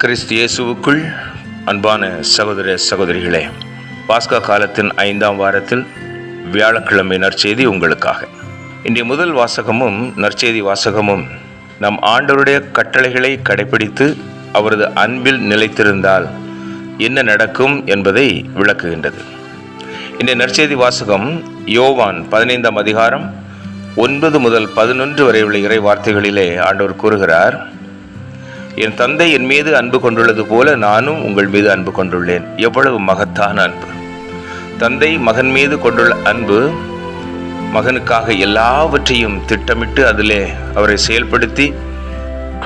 கிறிஸ்து இயேசுவுக்குள் அன்பான சகோதர சகோதரிகளே, பாஸ்கா காலத்தின் 5ஆம் வாரத்தில் வியாழக்கிழமை நற்செய்தி உங்களுக்காக. இன்றைய முதல் வாசகமும் நற்செய்தி வாசகமும் நம் ஆண்டவருடைய கட்டளைகளை கடைபிடித்து அவரது அன்பில் நிலைத்திருந்தால் என்ன நடக்கும் என்பதை விளக்குகின்றது. இன்றைய நற்செய்தி வாசகம் யோவான் 15ஆம் அதிகாரம் 9 முதல் 11 வரை உள்ள இறை வார்த்தைகளிலே ஆண்டவர் கூறுகிறார், என் தந்தை என் மீது அன்பு கொண்டுள்ளது போல நானும் உங்கள் மீது அன்பு கொண்டுள்ளேன். எவ்வளவு மகத்தான அன்பு! தந்தை மகன் மீது கொண்டுள்ள அன்பு, மகனுக்காக எல்லாவற்றையும் திட்டமிட்டு அதிலே அவரை செயல்படுத்தி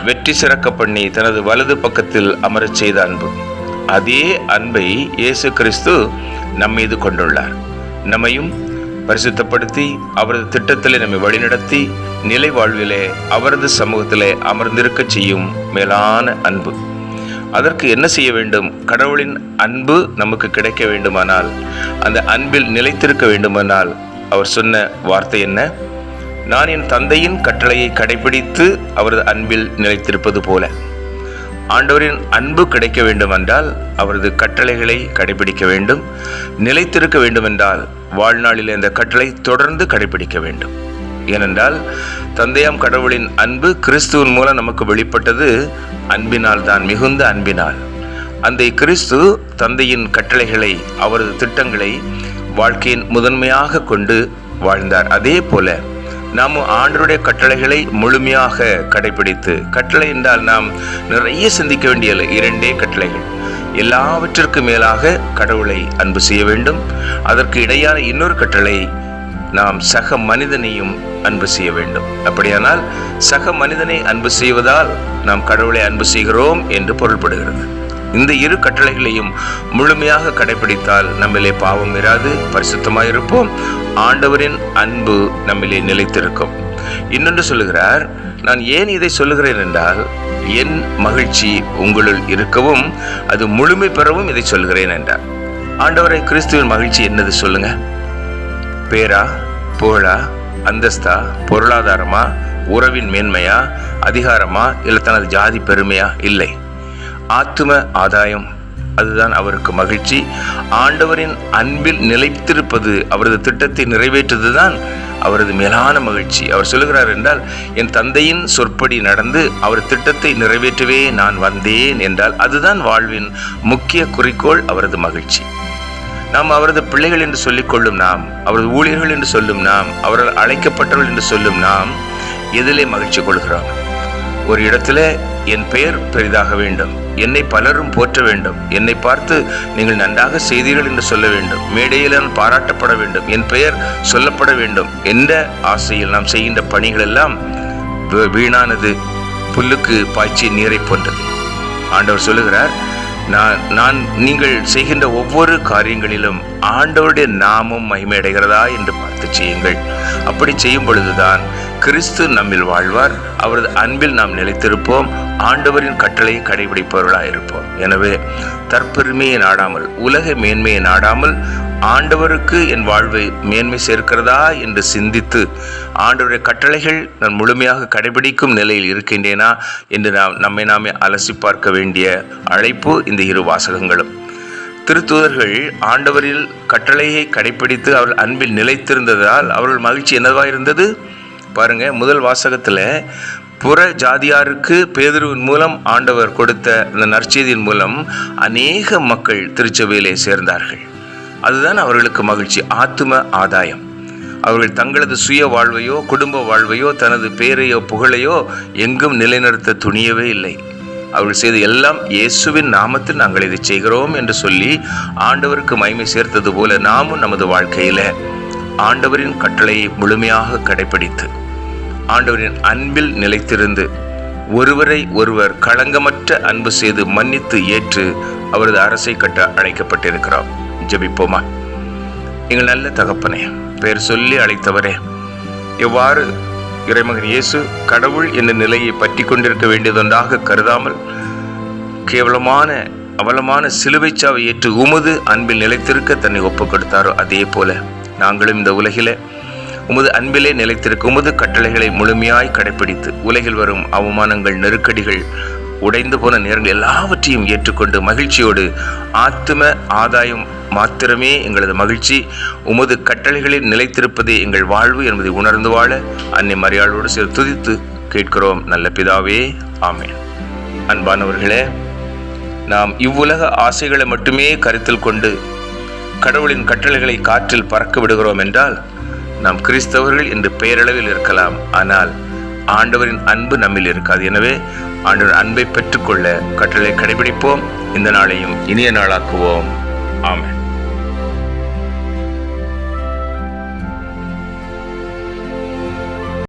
வெற்றி சிறக்க பண்ணி தனது வலது பக்கத்தில் அமரச் செய்த அன்பு. அதே அன்பை இயேசு கிறிஸ்து நம்மீது கொண்டுள்ளார். நம்மையும் பரிசுத்தப்படுத்தி அவரது திட்டத்திலே நம்மை வழிநடத்தி நிலை வாழ்விலே அவரது சமூகத்திலே அமர்ந்திருக்க செய்யும் மேலான அன்பு. அதற்கு என்ன செய்ய வேண்டும்? கடவுளின் அன்பு நமக்கு கிடைக்க வேண்டுமானால், அந்த அன்பில் நிலைத்திருக்க வேண்டுமானால் அவர் சொன்ன வார்த்தை என்ன? நான் என் தந்தையின் கட்டளையை கடைபிடித்து அவரது அன்பில் நிலைத்திருப்பது போல. ஆண்டவரின் அன்பு கிடைக்க வேண்டுமென்றால் அவரது கட்டளைகளை கடைபிடிக்க வேண்டும். நிலைத்திருக்க வேண்டுமென்றால் வாழ்நாளில் இந்த கட்டளை தொடர்ந்து கடைபிடிக்க வேண்டும். ஏனென்றால் தந்தையாம் கடவுளின் அன்பு கிறிஸ்துவின் மூலம் நமக்கு வெளிப்பட்டது அன்பினால் தான், மிகுந்த அன்பினால். அந்த கிறிஸ்து தந்தையின் கட்டளைகளை, அவரது திட்டங்களை வாழ்க்கையின் முதன்மையாக கொண்டு வாழ்ந்தார். அதே போல நாம் ஆண்டவருடைய கட்டளைகளை முழுமையாக கடைபிடித்து, கட்டளை என்றால் நாம் நிறைய சிந்திக்க வேண்டிய 2 கட்டளைகள். எல்லாவற்றிற்கும் மேலாக கடவுளை அன்பு செய்ய வேண்டும். அதற்கு இடையான இன்னொரு கட்டளை, நாம் சக மனிதனையும் அன்பு செய்ய வேண்டும். அப்படியானால் சக மனிதனை அன்பு செய்வதால் நாம் கடவுளை அன்பு செய்கிறோம் என்று பொருள்படுகிறது. இந்த 2 கட்டளைகளையும் முழுமையாக கடைபிடித்தால் நம்மிலே பாவம் இராது, பரிசுத்தமாக இருப்போம். ஆண்டவரின் அன்பு நம்மிலே நிலைத்திருக்கும். இன்னொன்று சொல்லுகிறார், நான் ஏன் இதை சொல்லுகிறேன் என்றால், என் மகிழ்ச்சி உங்களுள் இருக்கவும் அது முழுமை பெறவும் இதை சொல்கிறேன் என்றார். ஆண்டவரை கிறிஸ்துவின் மகிழ்ச்சி என்னது சொல்லுங்க? பேரா, புகழா, அந்தஸ்தா, பொருளாதாரமா, உறவின் மேன்மையா, அதிகாரமா, இல்லை தனது ஜாதி பெருமையா? இல்லை, ஆத்தும ஆதாயம். அதுதான் அவருக்கு மகிழ்ச்சி. ஆண்டவரின் அன்பில் நிலைத்திருப்பது, அவரது திட்டத்தை நிறைவேற்றுவதுதான் அவரது மேலான மகிழ்ச்சி. அவர் சொல்லுகிறார் என்றால், என் தந்தையின் சொற்படி நடந்து அவர் திட்டத்தை நிறைவேற்றவே நான் வந்தேன் என்றால் அதுதான் வாழ்வின் முக்கிய குறிக்கோள், அவரது மகிழ்ச்சி. நாம் அவரது பிள்ளைகள் என்று சொல்லிக்கொள்ளும் நாம், அவரது ஊழியர்கள் என்று சொல்லும் நாம், அவர்கள் அழைக்கப்பட்டவர்கள் என்று சொல்லும் நாம் எதிலே மகிழ்ச்சி கொள்கிறோம்? ஒரு இடத்துல என் பெயர் பெரிதாக வேண்டும், என்னை பலரும் போற்ற வேண்டும், என்னை பார்த்து நீங்கள் நன்றாக செய்தீர்கள் என்று சொல்ல வேண்டும், மேடையில் நான் பாராட்டப்பட வேண்டும், என் பெயர் சொல்லப்பட வேண்டும் என்ற ஆசையில் நாம் செய்கின்ற பணிகள் எல்லாம் வீணானது, புல்லுக்கு பாய்ச்சி நீரை போன்றது. ஆண்டவர் சொல்லுகிறார், நான் நீங்கள் செய்கின்ற ஒவ்வொரு காரியங்களிலும் ஆண்டவருடைய நாமம் மகிமையடைகிறதா என்று பார்த்து செய்யுங்கள். அப்படி செய்யும் பொழுதுதான் கிறிஸ்து நம்மில் வாழ்வார். அவரது அன்பில் நாம் நிலைத்திருப்போம். ஆண்டவரின் கட்டளையை கடைபிடிப்பவர்களாக இருப்போம். எனவே தற்பெருமையை நாடாமல், உலக மேன்மையை நாடாமல், ஆண்டவருக்கு என் வாழ்வை மேன்மை சேர்க்கிறதா என்று சிந்தித்து, ஆண்டவருடைய கட்டளைகள் நான் முழுமையாக கடைபிடிக்கும் நிலையில் இருக்கின்றேனா என்று நம்மை நாமே அலசி பார்க்க வேண்டிய அழைப்பு இந்த 2 வாசகங்களும். திருத்தூதர்கள் ஆண்டவரில் கட்டளையை கடைபிடித்து அவர்கள் அன்பில் நிலைத்திருந்ததால் அவர்கள் மகிழ்ச்சி என்னவா இருந்தது பாருங்க. முதல் வாசகத்தில் புற ஜாதியாருக்கு பேதுருவின் மூலம் ஆண்டவர் கொடுத்த அந்த நற்செய்தியின் மூலம் அநேக மக்கள் திருச்சபையிலே சேர்ந்தார்கள். அதுதான் அவர்களுக்கு மகிழ்ச்சி, ஆத்தும ஆதாயம். அவர்கள் தங்களது சுய வாழ்வையோ குடும்ப வாழ்வையோ தனது பேரையோ புகழையோ எங்கும் நிலைநிறுத்த துணியவே இல்லை. அவர்கள் செய்த எல்லாம் இயேசுவின் நாமத்தில் நாங்கள் இதை செய்கிறோம் என்று சொல்லி ஆண்டவருக்கு மகிமை சேர்த்தது போல நாமும் நமது வாழ்க்கையில ஆண்டவரின் கட்டளையை முழுமையாக கடைபிடித்து ஆண்டவரின் அன்பில் நிலைத்திருந்து ஒருவரை ஒருவர் களங்கமற்ற அன்பு செய்து மன்னித்து ஏற்று அவரது அரசை கட்ட அழைக்கப்பட்டிருக்கிறோம். ஜெபிப்போமா? எங்கள் நல்ல தகப்பனே, பெயர் சொல்லி அழைத்தவரே, எவ்வாறு இறைமகன் இயேசு கடவுள் என்ற நிலையை பற்றி கொண்டிருக்க வேண்டியதொன்றாக கருதாமல் கேவலமான அவலமான சிலுவைச் சாவை ஏற்று உமது அன்பில் நிலைத்திருக்க தன்னை ஒப்புக் கொடுத்தாரோ, அதே போல நாங்களும் இந்த உலகிலே உமது அன்பிலே நிலைத்திருக்க உமது கட்டளைகளை முழுமையாய் கடைபிடித்து உலகில் வரும் அவமானங்கள், நெருக்கடிகள், உடைந்து போன நேரங்கள் எல்லாவற்றையும் ஏற்றுக்கொண்டு மகிழ்ச்சியோடு ஆத்தும ஆதாயம் மாத்திரமே எங்களது மகிழ்ச்சி, உமது கட்டளைகளில் நிலைத்திருப்பதே எங்கள் வாழ்வு என்பதை உணர்ந்து வாழ அன்னை மரியாளோடு சேர்த்து துதித்து கேட்கிறோம் நல்ல பிதாவே, ஆமென். அன்பானவர்களே, நாம் இவ்வுலக ஆசைகளை மட்டுமே கருத்தில் கொண்டு கடவுளின் கட்டளைகளை காற்றில் பறக்க விடுகிறோம் என்றால் நாம் கிறிஸ்தவர்கள் என்று பெயரளவில் இருக்கலாம், ஆனால் ஆண்டவரின் அன்பு நம்மில் இருக்காது. எனவே ஆண்டவர் அன்பை பெற்றுக்கொள்ள கட்டளை கடைபிடிப்போம். இந்த நாளையும் இனிய நாளாக்குவோம். ஆமென்.